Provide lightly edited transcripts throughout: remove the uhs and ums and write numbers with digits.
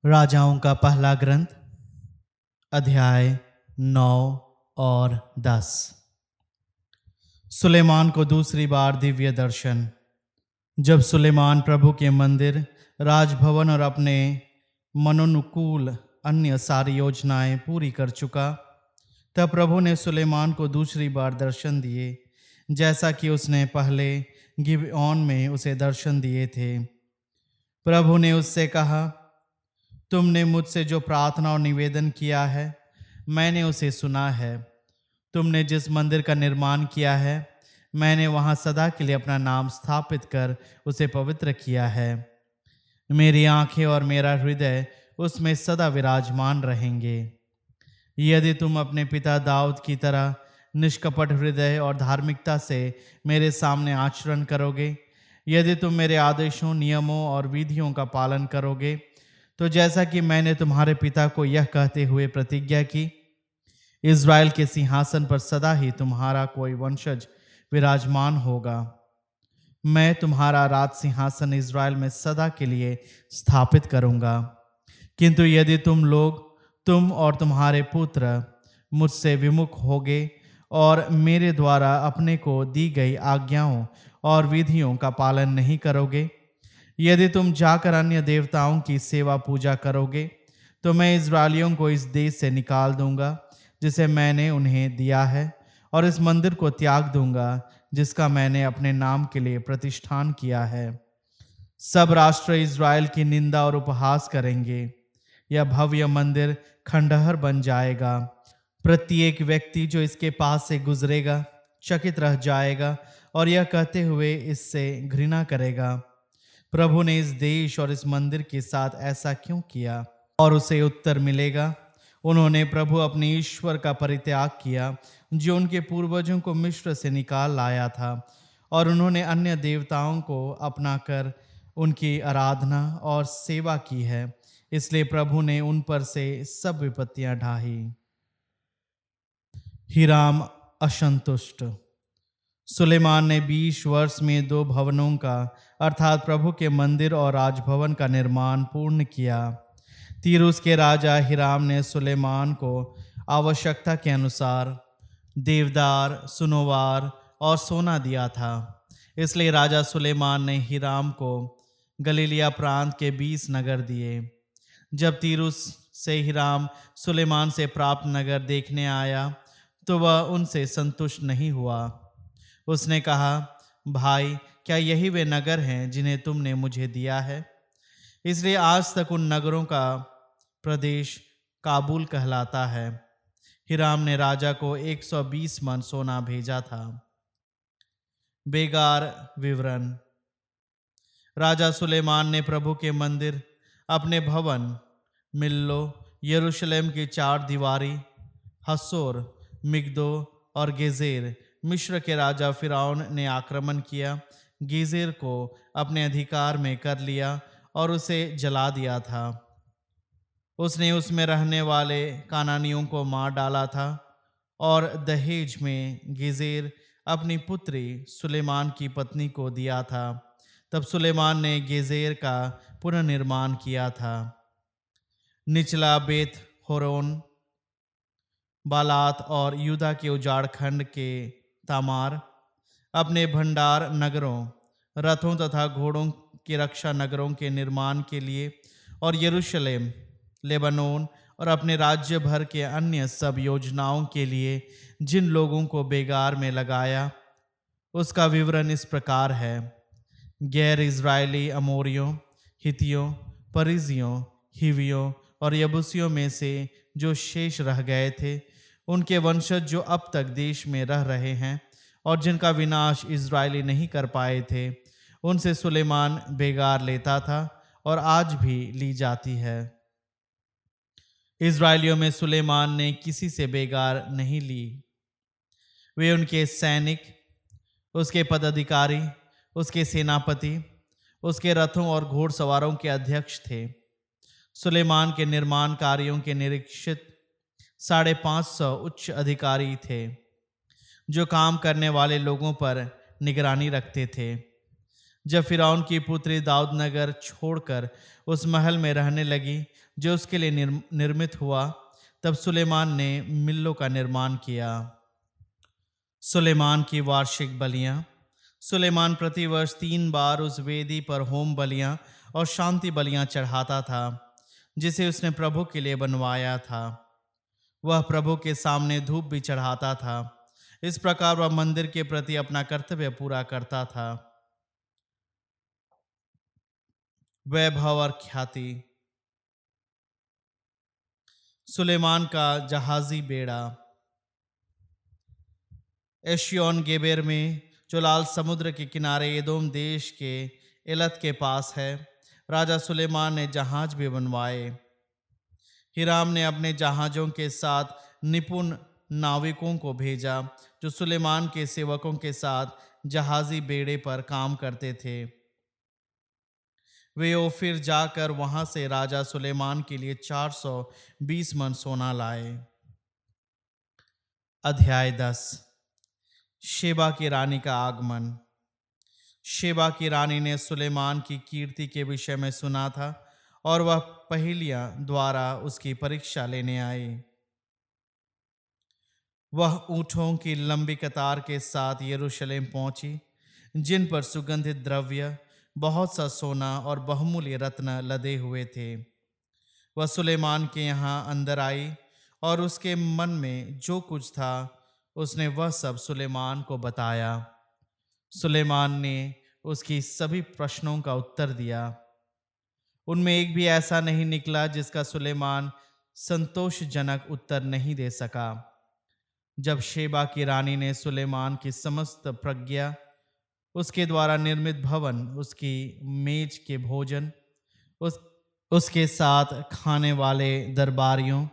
राजाओं का पहला ग्रंथ अध्याय 9 और 10। सुलेमान को दूसरी बार दिव्य दर्शन। जब सुलेमान प्रभु के मंदिर, राजभवन और अपने मनोनुकूल अन्य सारी योजनाएं पूरी कर चुका, तब प्रभु ने सुलेमान को दूसरी बार दर्शन दिए, जैसा कि उसने पहले गिबओन में उसे दर्शन दिए थे। प्रभु ने उससे कहा, तुमने मुझसे जो प्रार्थना और निवेदन किया है, मैंने उसे सुना है। तुमने जिस मंदिर का निर्माण किया है, मैंने वहां सदा के लिए अपना नाम स्थापित कर उसे पवित्र किया है। मेरी आंखें और मेरा हृदय उसमें सदा विराजमान रहेंगे। यदि तुम अपने पिता दाऊद की तरह निष्कपट हृदय और धार्मिकता से मेरे सामने आचरण करोगे, यदि तुम मेरे आदेशों, नियमों और विधियों का पालन करोगे, तो जैसा कि मैंने तुम्हारे पिता को यह कहते हुए प्रतिज्ञा की, इज़राइल के सिंहासन पर सदा ही तुम्हारा कोई वंशज विराजमान होगा। मैं तुम्हारा राज सिंहासन इज़राइल में सदा के लिए स्थापित करूंगा। किंतु यदि तुम और तुम्हारे पुत्र मुझसे विमुख होगे और मेरे द्वारा अपने को दी गई आज्ञाओं और विधियों का पालन नहीं करोगे, यदि तुम जाकर अन्य देवताओं की सेवा पूजा करोगे, तो मैं इज़राइलियों को इस देश से निकाल दूंगा जिसे मैंने उन्हें दिया है, और इस मंदिर को त्याग दूंगा जिसका मैंने अपने नाम के लिए प्रतिष्ठान किया है। सब राष्ट्र इज़राइल की निंदा और उपहास करेंगे। यह भव्य मंदिर खंडहर बन जाएगा। प्रत्येक व्यक्ति जो इसके पास से गुजरेगा चकित रह जाएगा और यह कहते हुए इससे घृणा करेगा, प्रभु ने इस देश और इस मंदिर के साथ ऐसा क्यों किया? और उसे उत्तर मिलेगा, उन्होंने प्रभु अपने ईश्वर का परित्याग किया, जो उनके पूर्वजों को मिस्र से निकाल लाया था, और उन्होंने अन्य देवताओं को अपनाकर उनकी आराधना और सेवा की है। इसलिए प्रभु ने उन पर से सब विपत्तियां ढाही। हीराम असंतुष्ट। सुलेमान ने 20 वर्ष में 2 भवनों का अर्थात प्रभु के मंदिर और राजभवन का निर्माण पूर्ण किया। तीरुस के राजा हीराम ने सुलेमान को आवश्यकता के अनुसार देवदार, सुनोवार और सोना दिया था। इसलिए राजा सुलेमान ने हीराम को गलीलिया प्रांत के 20 नगर दिए। जब तीरुस से हीराम सुलेमान से प्राप्त नगर देखने आया, तो वह उनसे संतुष्ट नहीं हुआ। उसने कहा, भाई, क्या यही वे नगर हैं जिन्हें तुमने मुझे दिया है? इसलिए आज तक उन नगरों का प्रदेश काबुल कहलाता है। हीराम ने राजा को 120 मन सोना भेजा था। बेगार विवरण। राजा सुलेमान ने प्रभु के मंदिर, अपने भवन, मिल्लो, यरूशलेम की 4 दीवारी, हसोर, मिग्दो और गेजेर, मिस्र के राजा फिरौन ने आक्रमण किया, गेजेर को अपने अधिकार में कर लिया और उसे जला दिया था। उसने उसमें रहने वाले कानानियों को मार डाला था और दहेज में गेजेर अपनी पुत्री सुलेमान की पत्नी को दिया था। तब सुलेमान ने गेजेर का पुनर्निर्माण किया था। निचला बेत होरोन, बालात और यूदा के उजाड़ खंड के तामार, अपने भंडार नगरों, रथों तथा घोड़ों की रक्षा नगरों के निर्माण के लिए, और यरूशलेम, लेबनोन और अपने राज्य भर के अन्य सब योजनाओं के लिए जिन लोगों को बेगार में लगाया, उसका विवरण इस प्रकार है। गैर इज़राइली अमोरियों, हितियों, परिजियों, हिवियों और यबूसियों में से जो शेष रह गए थे, उनके वंशज जो अब तक देश में रह रहे हैं और जिनका विनाश इज़राइली नहीं कर पाए थे, उनसे सुलेमान बेगार लेता था और आज भी ली जाती है। इज़राइलियों में सुलेमान ने किसी से बेगार नहीं ली। वे उनके सैनिक, उसके पदाधिकारी, उसके सेनापति, उसके रथों और घोड़सवारों के अध्यक्ष थे। सुलेमान के निर्माण कार्यों के निरीक्षित 550 उच्च अधिकारी थे, जो काम करने वाले लोगों पर निगरानी रखते थे। जब फिरौन की पुत्री दाऊद नगर छोड़कर उस महल में रहने लगी जो उसके लिए निर्मित हुआ, तब सुलेमान ने मिल्लो का निर्माण किया। सुलेमान की वार्षिक बलियां। सुलेमान प्रतिवर्ष 3 बार उस वेदी पर होम बलियां और शांति बलियां चढ़ाता था जिसे उसने प्रभु के लिए बनवाया था। वह प्रभु के सामने धूप भी चढ़ाता था। इस प्रकार वह मंदिर के प्रति अपना कर्तव्य पूरा करता था। वैभव और ख्याति। सुलेमान का जहाजी बेड़ा। एशियोन गेबेर में, जो लाल समुद्र के किनारे एदोम देश के एलत के पास है, राजा सुलेमान ने जहाज भी बनवाए। हिराम ने अपने जहाज़ों के साथ निपुण नाविकों को भेजा जो सुलेमान के सेवकों के साथ जहाजी बेड़े पर काम करते थे। वे ओफिर जाकर वहां से राजा सुलेमान के लिए 420 मन सोना लाए। अध्याय 10। शेबा की रानी का आगमन। शेबा की रानी ने सुलेमान की कीर्ति के विषय में सुना था और वह पहेलियां द्वारा उसकी परीक्षा लेने आई। वह ऊँटों की लंबी कतार के साथ यरूशलेम पहुंची, जिन पर सुगंधित द्रव्य, बहुत सा सोना और बहुमूल्य रत्न लदे हुए थे। वह सुलेमान के यहाँ अंदर आई और उसके मन में जो कुछ था उसने वह सब सुलेमान को बताया। सुलेमान ने उसकी सभी प्रश्नों का उत्तर दिया। उनमें एक भी ऐसा नहीं निकला जिसका सुलेमान संतोषजनक उत्तर नहीं दे सका। जब शेबा की रानी ने सुलेमान की समस्त प्रज्ञा, उसके द्वारा निर्मित भवन, उसकी मेज के भोजन, उसके साथ खाने वाले दरबारियों,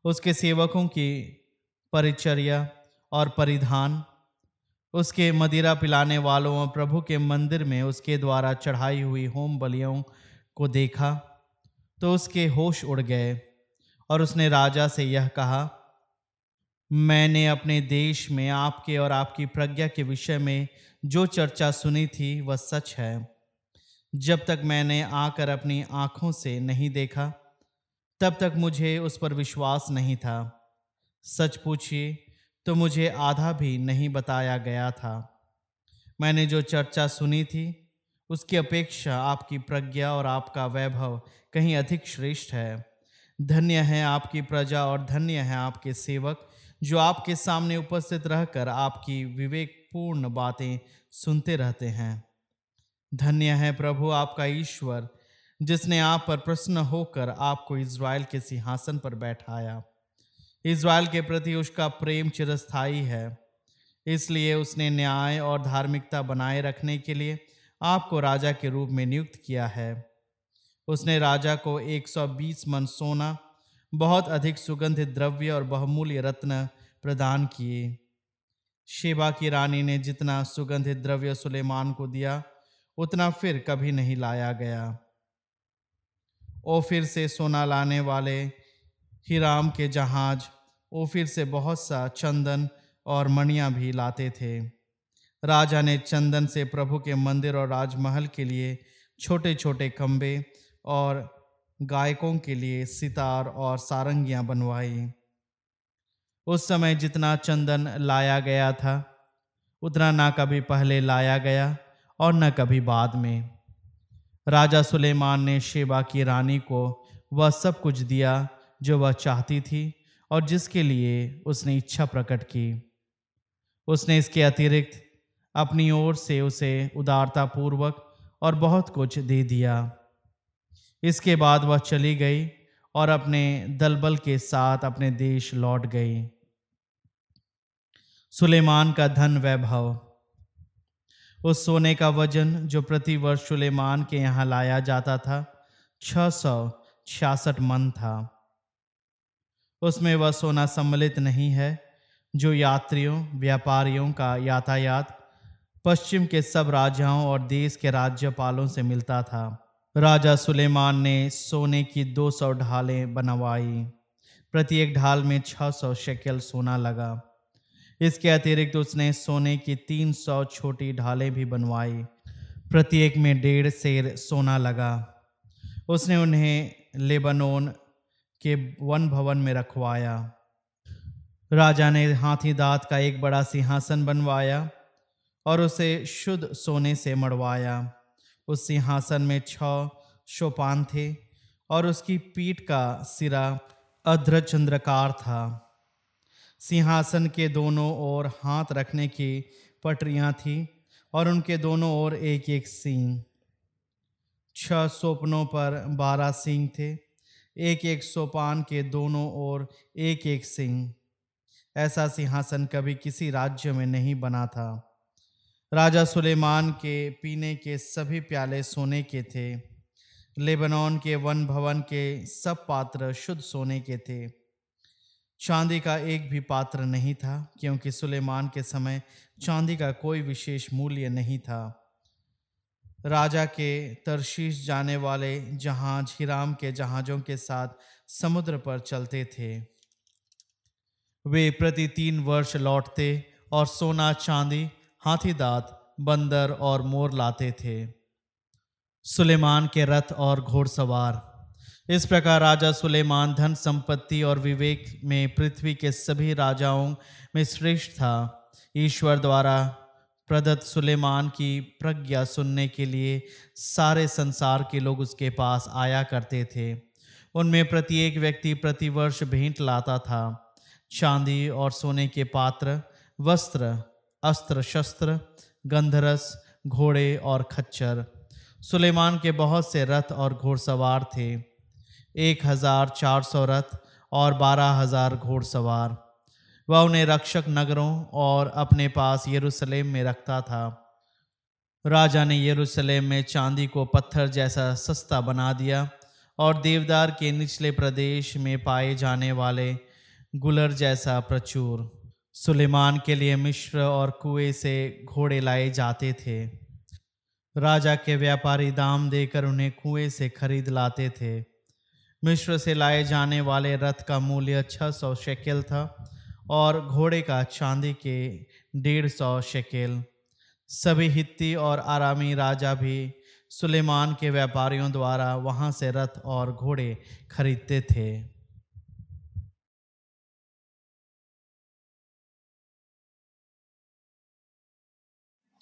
उसके सेवकों की परिचर्या और परिधान, उसके मदिरा पिलाने वालों और प्रभु के मंदिर में उसके द्वारा चढ़ाई हुई होम बलियों को देखा तो उसके होश उड़ गए और उसने राजा से यह कहा, मैंने अपने देश में आपके और आपकी प्रज्ञा के विषय में जो चर्चा सुनी थी वह सच है। जब तक मैंने आकर अपनी आंखों से नहीं देखा तब तक मुझे उस पर विश्वास नहीं था। सच पूछिए तो मुझे आधा भी नहीं बताया गया था। मैंने जो चर्चा सुनी थी उसकी अपेक्षा आपकी प्रज्ञा और आपका वैभव कहीं अधिक श्रेष्ठ है। धन्य है आपकी प्रजा और धन्य है आपके सेवक जो आपके सामने उपस्थित रहकर आपकी विवेकपूर्ण बातें सुनते रहते हैं। धन्य है प्रभु आपका ईश्वर जिसने आप पर प्रसन्न होकर आपको इज़राइल के सिंहासन पर बैठाया। इज़राइल के प्रति उसका प्रेम चिरस्थायी है, इसलिए उसने न्याय और धार्मिकता बनाए रखने के लिए आपको राजा के रूप में नियुक्त किया है। उसने राजा को 120 मन सोना, बहुत अधिक सुगंधित द्रव्य और बहुमूल्य रत्न प्रदान किए। शेबा की रानी ने जितना सुगंधित द्रव्य सुलेमान को दिया उतना फिर कभी नहीं लाया गया। ओफिर से सोना लाने वाले हिराम के जहाज ओफिर से बहुत सा चंदन और मणियां भी लाते थे। राजा ने चंदन से प्रभु के मंदिर और राजमहल के लिए छोटे छोटे खंबे और गायकों के लिए सितार और सारंगियां बनवाई। उस समय जितना चंदन लाया गया था उतना ना कभी पहले लाया गया और न कभी बाद में। राजा सुलेमान ने शेबा की रानी को वह सब कुछ दिया जो वह चाहती थी और जिसके लिए उसने इच्छा प्रकट की। उसने इसके अतिरिक्त अपनी ओर से उसे उदारतापूर्वक और बहुत कुछ दे दिया। इसके बाद वह चली गई और अपने दलबल के साथ अपने देश लौट गई। सुलेमान का धन वैभव। उस सोने का वजन जो प्रतिवर्ष सुलेमान के यहाँ लाया जाता था 666 मन था। उसमें वह सोना सम्मिलित नहीं है जो यात्रियों, व्यापारियों का यातायात पश्चिम के सब राजाओं और देश के राज्यपालों से मिलता था। राजा सुलेमान ने सोने की 200 ढालें बनवाई। प्रत्येक ढाल में 600 शेकेल सोना लगा। इसके अतिरिक्त उसने सोने की 300 छोटी ढालें भी बनवाई। प्रत्येक में 1.5 सेर सोना लगा। उसने उन्हें लेबनोन के वन भवन में रखवाया। राजा ने हाथी दांत का एक बड़ा सिंहासन बनवाया और उसे शुद्ध सोने से मढ़वाया। उस सिंहासन में 6 शोपान थे और उसकी पीठ का सिरा अर्धचंद्राकार था। सिंहासन के दोनों ओर हाथ रखने की पटरियां थीं और उनके दोनों ओर एक एक सींग। 6 सोपनों पर 12 सींग थे, एक एक सोपान के दोनों ओर एक एक सींग। ऐसा सिंहासन कभी किसी राज्य में नहीं बना था। राजा सुलेमान के पीने के सभी प्याले सोने के थे। लेबनोन के वन भवन के सब पात्र शुद्ध सोने के थे। चांदी का एक भी पात्र नहीं था, क्योंकि सुलेमान के समय चांदी का कोई विशेष मूल्य नहीं था। राजा के तरशीश जाने वाले जहाज हिराम के जहाज़ों के साथ समुद्र पर चलते थे। वे प्रति 3 वर्ष लौटते और सोना, चांदी, हाथी दांत, बंदर और मोर लाते थे। सुलेमान के रथ और घोड़सवार। इस प्रकार राजा सुलेमान धन संपत्ति और विवेक में पृथ्वी के सभी राजाओं में श्रेष्ठ था। ईश्वर द्वारा प्रदत्त सुलेमान की प्रज्ञा सुनने के लिए सारे संसार के लोग उसके पास आया करते थे। उनमें प्रत्येक व्यक्ति प्रतिवर्ष भेंट लाता था, चांदी और सोने के पात्र, वस्त्र, अस्त्र शस्त्र, गंधरस, घोड़े और खच्चर। सुलेमान के बहुत से रथ और घोड़सवार थे, 1400 रथ और 12,000 घोड़सवार। वह उन्हें रक्षक नगरों और अपने पास यरूशलेम में रखता था। राजा ने यरूशलेम में चांदी को पत्थर जैसा सस्ता बना दिया और देवदार के निचले प्रदेश में पाए जाने वाले गुलर जैसा प्रचुर। सुलेमान के लिए मिस्र और कुएं से घोड़े लाए जाते थे। राजा के व्यापारी दाम देकर उन्हें कुएं से खरीद लाते थे। मिस्र से लाए जाने वाले रथ का मूल्य 600 शेकेल था और घोड़े का चांदी के 150 शेकेल। सभी हित्ती और आरामी राजा भी सुलेमान के व्यापारियों द्वारा वहां से रथ और घोड़े खरीदते थे।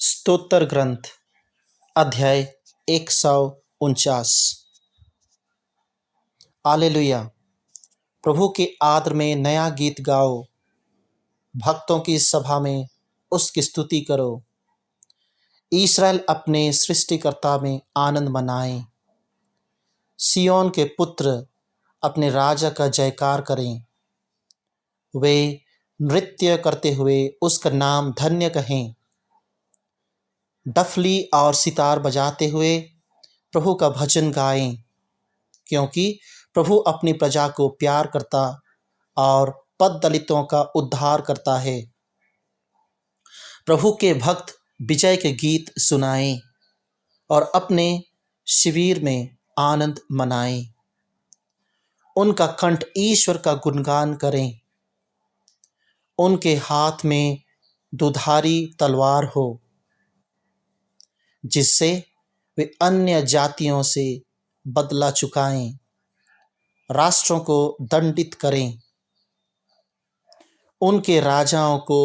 स्तोत्र ग्रंथ अध्याय 149। हालेलुया। प्रभु के आदर में नया गीत गाओ, भक्तों की सभा में उसकी स्तुति करो। इस्राएल अपने सृष्टिकर्ता में आनंद मनाएं। सियोन के पुत्र अपने राजा का जयकार करें। वे नृत्य करते हुए उसका नाम धन्य कहें। डफली और सितार बजाते हुए प्रभु का भजन गाएं, क्योंकि प्रभु अपनी प्रजा को प्यार करता और पद दलितों का उद्धार करता है। प्रभु के भक्त विजय के गीत सुनाएं और अपने शिविर में आनंद मनाएं। उनका कंठ ईश्वर का गुणगान करें। उनके हाथ में दुधारी तलवार हो, जिससे वे अन्य जातियों से बदला चुकाएं, राष्ट्रों को दंडित करें। उनके राजाओं को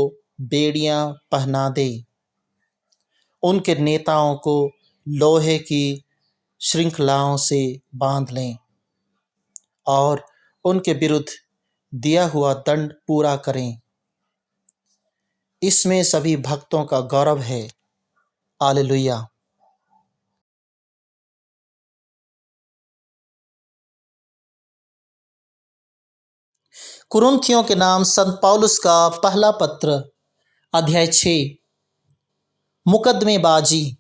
बेड़ियां पहना दे। उनके नेताओं को लोहे की श्रृंखलाओं से बांध लें और उनके विरुद्ध दिया हुआ दंड पूरा करें। इसमें सभी भक्तों का गौरव है। हालेलुया। कुरिन्थियों के नाम संत पौलुस का पहला पत्र अध्याय 6। मुकदमेबाजी।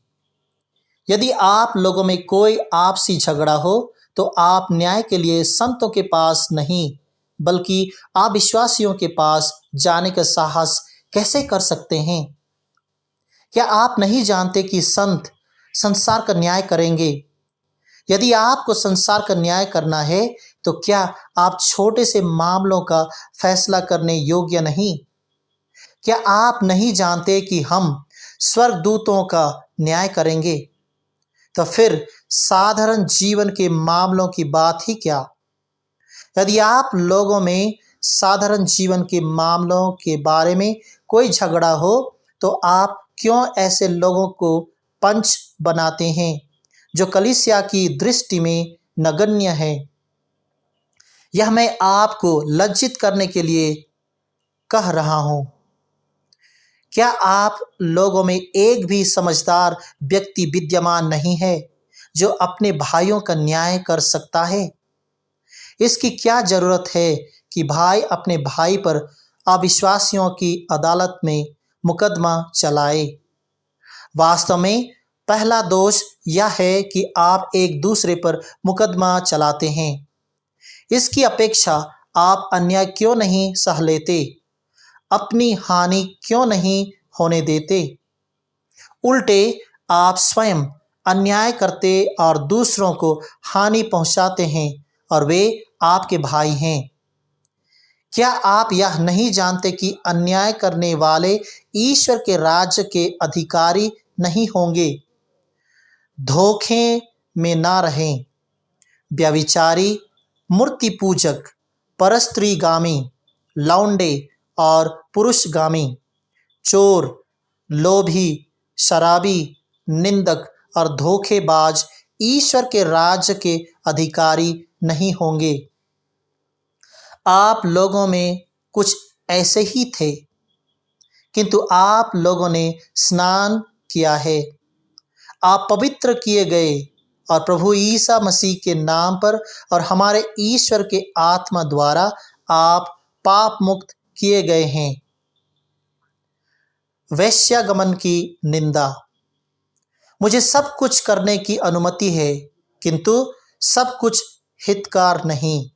यदि आप लोगों में कोई आपसी झगड़ा हो तो आप न्याय के लिए संतों के पास नहीं बल्कि अविश्वासियों के पास जाने का साहस कैसे कर सकते हैं? क्या आप नहीं जानते कि संत संसार का न्याय करेंगे? यदि आपको संसार का न्याय करना है तो क्या आप छोटे से मामलों का फैसला करने योग्य नहीं? क्या आप नहीं जानते कि हम स्वर्गदूतों का न्याय करेंगे? तो फिर साधारण जीवन के मामलों की बात ही क्या। यदि आप लोगों में साधारण जीवन के मामलों के बारे में कोई झगड़ा हो तो आप क्यों ऐसे लोगों को पंच बनाते हैं जो कलीसिया की दृष्टि में नगण्य है। यह मैं आपको लज्जित करने के लिए कह रहा हूं। क्या आप लोगों में एक भी समझदार व्यक्ति विद्यमान नहीं है जो अपने भाइयों का न्याय कर सकता है। इसकी क्या जरूरत है कि भाई अपने भाई पर अविश्वासियों की अदालत में मुकदमा चलाए। वास्तव में पहला दोष यह है कि आप एक दूसरे पर मुकदमा चलाते हैं। इसकी अपेक्षा आप अन्याय क्यों नहीं सह लेते, अपनी हानि क्यों नहीं होने देते। उल्टे आप स्वयं अन्याय करते और दूसरों को हानि पहुंचाते हैं और वे आपके भाई हैं। क्या आप यह नहीं जानते कि अन्याय करने वाले ईश्वर के राज्य के अधिकारी नहीं होंगे। धोखे में ना रहें। व्यभिचारी, मूर्ति पूजक, परस्त्रीगामी, लौंडे और पुरुषगामी, चोर, लोभी, शराबी, निंदक और धोखेबाज ईश्वर के राज्य के अधिकारी नहीं होंगे। आप लोगों में कुछ ऐसे ही थे, किंतु आप लोगों ने स्नान किया है, आप पवित्र किए गए और प्रभु ईसा मसीह के नाम पर और हमारे ईश्वर के आत्मा द्वारा आप पाप मुक्त किए गए हैं। वैश्यागमन की निंदा। मुझे सब कुछ करने की अनुमति है, किंतु सब कुछ हितकार नहीं।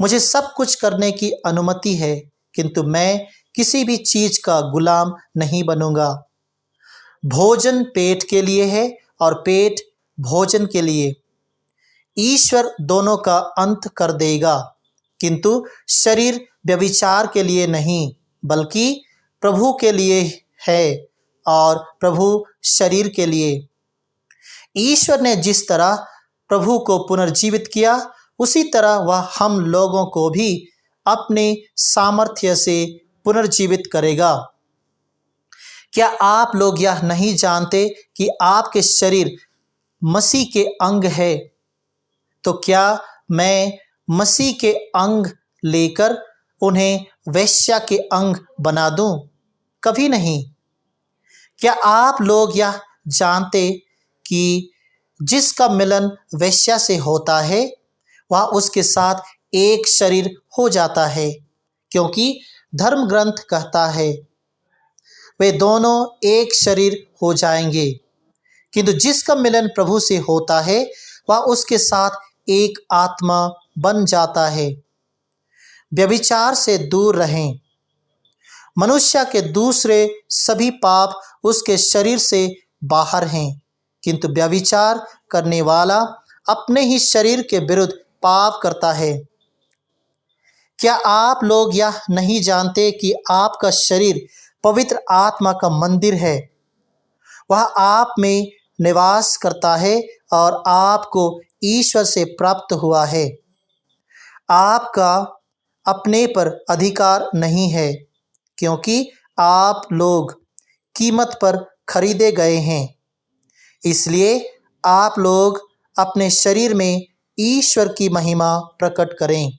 मुझे सब कुछ करने की अनुमति है, किंतु मैं किसी भी चीज का गुलाम नहीं बनूंगा। भोजन पेट के लिए है और पेट भोजन के लिए। ईश्वर दोनों का अंत कर देगा, किंतु शरीर व्यभिचार के लिए नहीं, बल्कि प्रभु के लिए है और प्रभु शरीर के लिए। ईश्वर ने जिस तरह प्रभु को पुनर्जीवित किया, उसी तरह वह हम लोगों को भी अपने सामर्थ्य से पुनर्जीवित करेगा। क्या आप लोग यह नहीं जानते कि आपके शरीर मसीह के अंग है? तो क्या मैं मसीह के अंग लेकर उन्हें वेश्या के अंग बना दूं? कभी नहीं। क्या आप लोग यह जानते कि जिसका मिलन वेश्या से होता है वह उसके साथ एक शरीर हो जाता है, क्योंकि धर्म ग्रंथ कहता है वे दोनों एक शरीर हो जाएंगे। किंतु जिसका मिलन प्रभु से होता है वह उसके साथ एक आत्मा बन जाता है। व्यभिचार से दूर रहें। मनुष्य के दूसरे सभी पाप उसके शरीर से बाहर हैं, किंतु व्यभिचार करने वाला अपने ही शरीर के विरुद्ध पाप करता है। क्या आप लोग यह नहीं जानते कि आपका शरीर पवित्र आत्मा का मंदिर है? वह आप में निवास करता है और आपको ईश्वर से प्राप्त हुआ है। आपका अपने पर अधिकार नहीं है, क्योंकि आप लोग कीमत पर खरीदे गए हैं। इसलिए आप लोग अपने शरीर में ईश्वर की महिमा प्रकट करें।